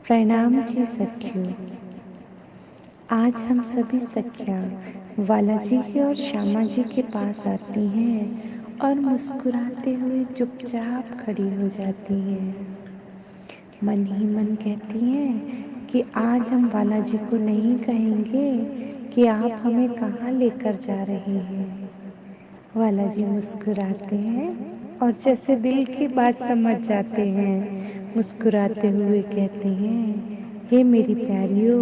प्रणाम जी सखियों। आज हम सभी सखियाँ बालाजी के और श्यामा जी के पास आती हैं और मुस्कुराते हुए चुपचाप खड़ी हो जाती हैं। मन ही मन कहती हैं कि आज हम बालाजी को नहीं कहेंगे कि आप हमें कहाँ लेकर जा रहे हैं। बालाजी मुस्कुराते हैं और जैसे दिल की बात समझ जाते हैं, मुस्कुराते हुए कहते हैं, हे मेरी प्यारियों,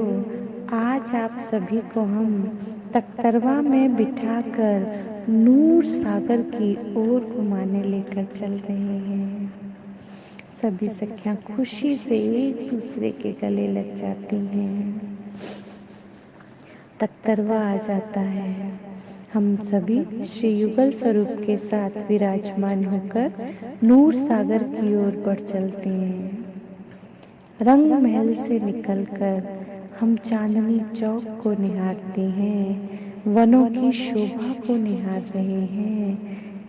आज आप सभी को हम तख्तरवा में बिठाकर नूर सागर की ओर घुमाने लेकर चल रहे हैं। सभी सखियां खुशी से एक दूसरे के गले लग जाती हैं। तख्तरवा आ जाता है। हम सभी श्री युगल स्वरूप के साथ विराजमान होकर नूर सागर की ओर बढ़ चलते हैं। रंग महल से निकलकर हम चांदनी चौक को निहारते हैं, वनों की शोभा को निहार रहे हैं,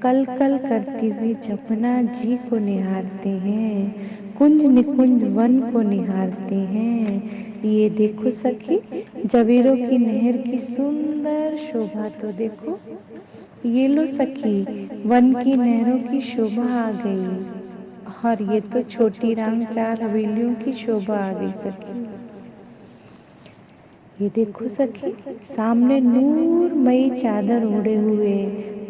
कल कल करती हुई जमुना जी को निहारते हैं, कुंज निकुंज वन को निहारते हैं। ये देखो सखी, जबीरों की नहर की सुंदर शोभा तो देखो। ये लो सखी, वन की नहरों की शोभा आ गई। और ये तो छोटी राम चार हवेलियों की शोभा आ गई सखी। ये देखो सखी, सामने नूरमयी चादर ओढ़े हुए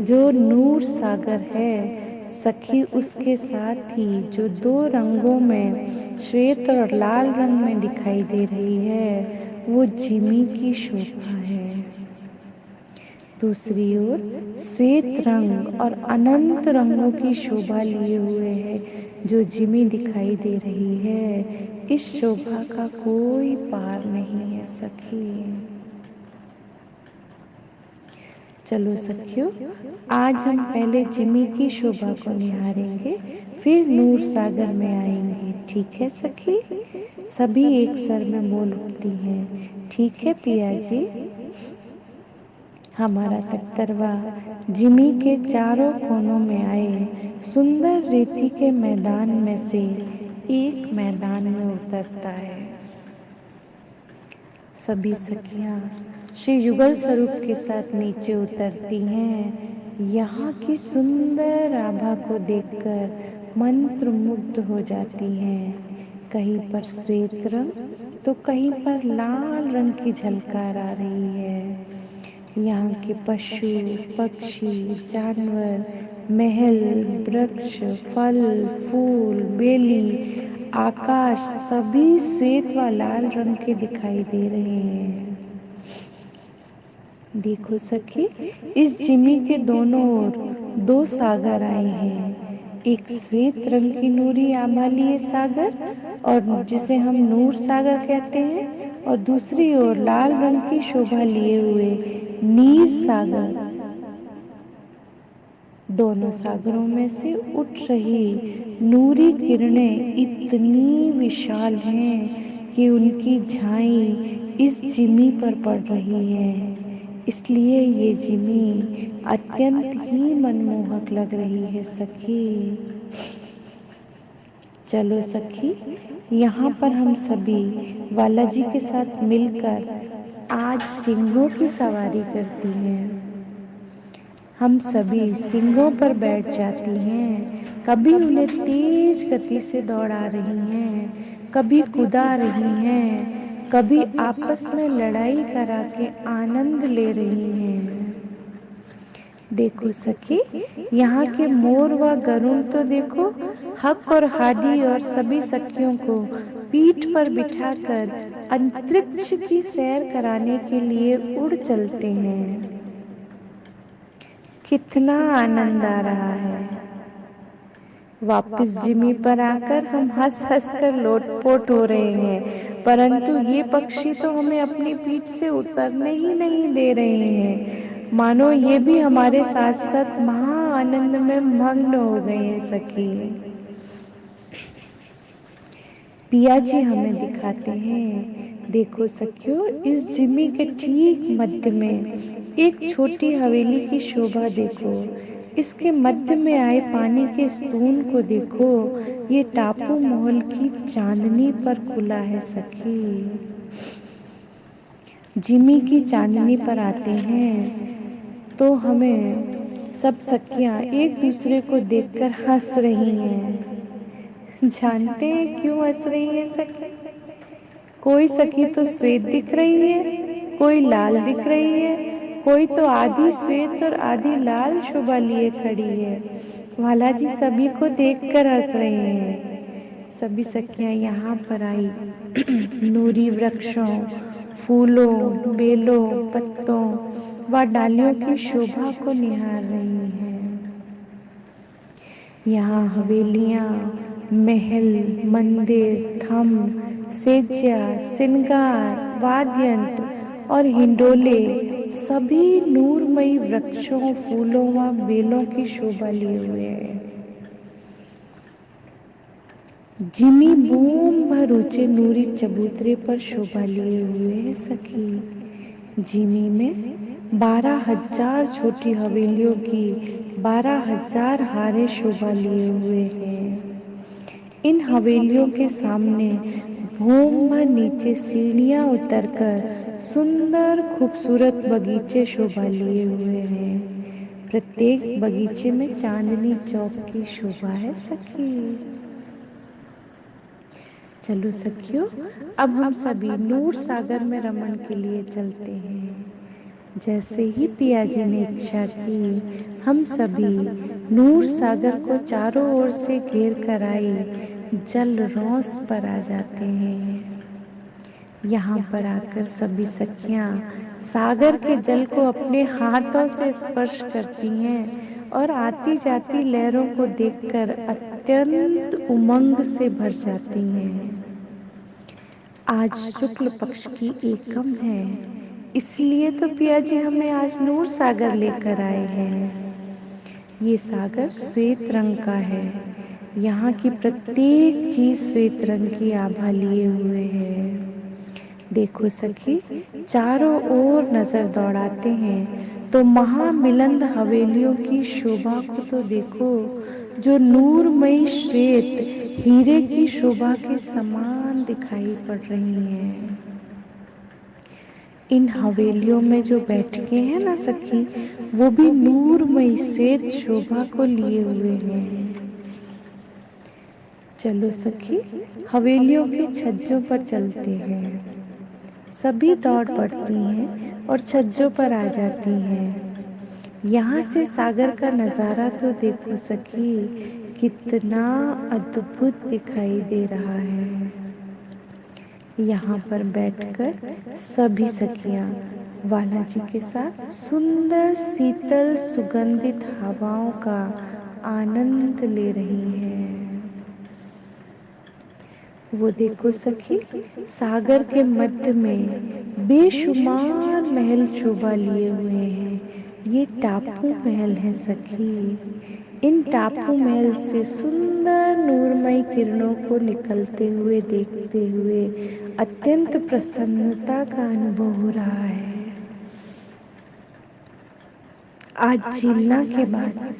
जो नूर सागर है सखी, उसके साथ ही जो दो रंगों में श्वेत और लाल रंग में दिखाई दे रही है, वो जिमी की शोभा है। दूसरी ओर श्वेत रंग और अनंत रंगों की शोभा लिए हुए है जो जिमी दिखाई दे रही है। इस शोभा का कोई पार नहीं है सखी। चलो सखियों, आज हम पहले जिमी की शोभा को निहारेंगे, फिर नूर सागर में आएंगे। ठीक है सखी? सभी एक स्वर में बोल उठती हैं, ठीक है पिया जी। हमारा तख्तरवा जिमी के चारों कोनों में आए सुंदर रेती के मैदान में से एक मैदान में उतरता है। सभी सखियां श्री युगल स्वरूप के साथ नीचे उतरती हैं। यहाँ की सुंदर आभा को देखकर मंत्रमुग्ध हो जाती हैं। कहीं पर श्वेत रंग तो कहीं पर लाल रंग की झलकार आ रही है। यहाँ के पशु पक्षी जानवर, महल, वृक्ष, फल फूल, बेली, आकाश सभी श्वेत व लाल रंग के दिखाई दे रहे हैं। देखो सखी, इस जिमी के दोनों ओर दो सागर आए हैं। एक श्वेत रंग की नूरी आभा लिए सागर, और जिसे हम नूर सागर कहते हैं, और दूसरी ओर लाल रंग की शोभा लिए हुए नीर सागर। दोनों सागरों में से उठ रही नूरी किरणें इतनी विशाल हैं कि उनकी झाई इस जिमी पर पड़ रही है। इसलिए ये जिमी अत्यंत ही मनमोहक लग रही है सखी। चलो सखी, यहाँ पर हम सभी बालाजी के साथ मिलकर आज सिंहों की सवारी करती हैं। हम सभी सिंहों पर बैठ जाती हैं। कभी उन्हें तेज गति से दौड़ा रही हैं, कभी कुदा रही हैं, कभी आपस में लड़ाई करा के आनंद ले रही हैं। देखो सखी, यहाँ के मोर व गरुड़ तो देखो, हक और हादी और सभी सखियों को पीठ पर बिठाकर अंतरिक्ष की सैर कराने के लिए उड़ चलते हैं। कितना आनंद आ रहा है। वापस जिमी पर आकर हम हंस हंस कर लोटपोट हो रहे हैं, परंतु ये पक्षी तो हमें अपनी पीठ से उतरने ही नहीं दे रहे हैं। मानो ये भी हमारे साथ साथ महा आनंद में मग्न हो गए हैं सखी। पिया जी हमें दिखाते हैं, देखो सखियों, इस जिमी के ठीक मध्य में एक छोटी हवेली की शोभा देखो, इसके मध्य में आए पानी के स्तून को देखो, ये टापू महल की चांदनी पर खुला है सखी। जिमी की चांदनी पर आते हैं तो हमें सब सखियां एक दूसरे को देखकर हंस रही हैं। जानते हैं क्यों हंस रही हैं सखी? कोई सखी तो श्वेत दिख रही है, कोई लाल दिख रही है, कोई तो आधी श्वेत और आधी लाल शोभा लिए खड़ी है। वाला जी सभी को देखकर हंस रहे हैं। सभी सखियां यहाँ पर आई नूरी वृक्षों, फूलों, बेलों, पत्तों व डालियों की शोभा को निहार रही हैं। यहाँ हवेलियाँ, महल, मंदिर, थंब, सेज्या, श्रृंगार, वाद्य यंत्र और हिंडोले सभी नूरमयी वृक्षों, फूलों व बेलों की शोभा लिए हुए हैं। जिमी बूम भर ऊंचे नूरी चबूतरे पर शोभा लिए हुए है सखी। जिमी में 12,000 छोटी हवेलियों की 12,000 हारे शोभा लिए हुए हैं। इन हवेलियों के सामने भूम भर नीचे सीढ़ियां उतरकर सुंदर खूबसूरत बगीचे शोभा लिए हुए हैं। प्रत्येक बगीचे में चांदनी चौक की शोभा है सखी। चलो सखियों, अब हम सभी नूर सागर में रमन के लिए चलते हैं। जैसे ही पिया जी ने इच्छा की, हम सभी नूर सागर को चारों ओर से घेर कर आए जल रौस पर आ जाते हैं। यहाँ पर आकर सभी सखियाँ सागर के जल को अपने हाथों से स्पर्श करती हैं और आती जाती लहरों को देखकर अत्यंत उमंग से भर जाती हैं। आज शुक्ल पक्ष की एकम है, इसलिए तो पिया जी हमें आज नूर सागर लेकर आए हैं। ये सागर श्वेत रंग का है। यहाँ की प्रत्येक चीज श्वेत रंग की आभा लिए हुए है। देखो सखी, चारों ओर नजर दौड़ाते हैं तो महामिलंद हवेलियों की शोभा को तो देखो, जो नूरमयी श्वेत हीरे की शोभा के समान दिखाई पड़ रही हैं। इन हवेलियों में जो बैठके हैं ना सखी, वो भी नूरमयी श्वेत शोभा को लिए हुए हैं। चलो सखी, हवेलियों के छज्जों पर चलते हैं। सभी दौड़ पड़ती हैं और छज्जों पर आ जाती हैं। यहाँ से सागर का नज़ारा तो देखो सखी, कितना अद्भुत दिखाई दे रहा है। यहाँ पर बैठकर सभी सखियाँ वाला जी के साथ सुंदर शीतल सुगंधित हवाओं का आनंद ले रही हैं। वो देखो सखी, सागर के मध्य में बेशुमार महल शोभा लिए हुए हैं। ये टापू महल है सखी। इन टापू महल से सुंदर नूरमयी किरणों को निकलते हुए देखते हुए अत्यंत प्रसन्नता का अनुभव हो रहा है। आज झीलना के बाद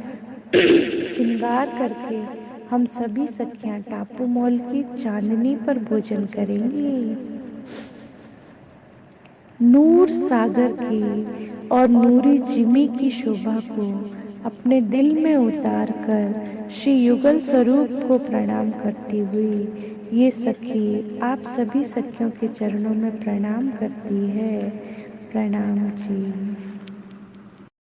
श्रृंगार करके हम सभी सखियां टापू मॉल की चांदनी पर भोजन करेंगी। नूर सागर की और नूरी जिमी की शोभा को अपने दिल में उतार कर श्री युगल स्वरूप को प्रणाम करती हुई ये सखी आप सभी सखियों के चरणों में प्रणाम करती है। प्रणाम जी।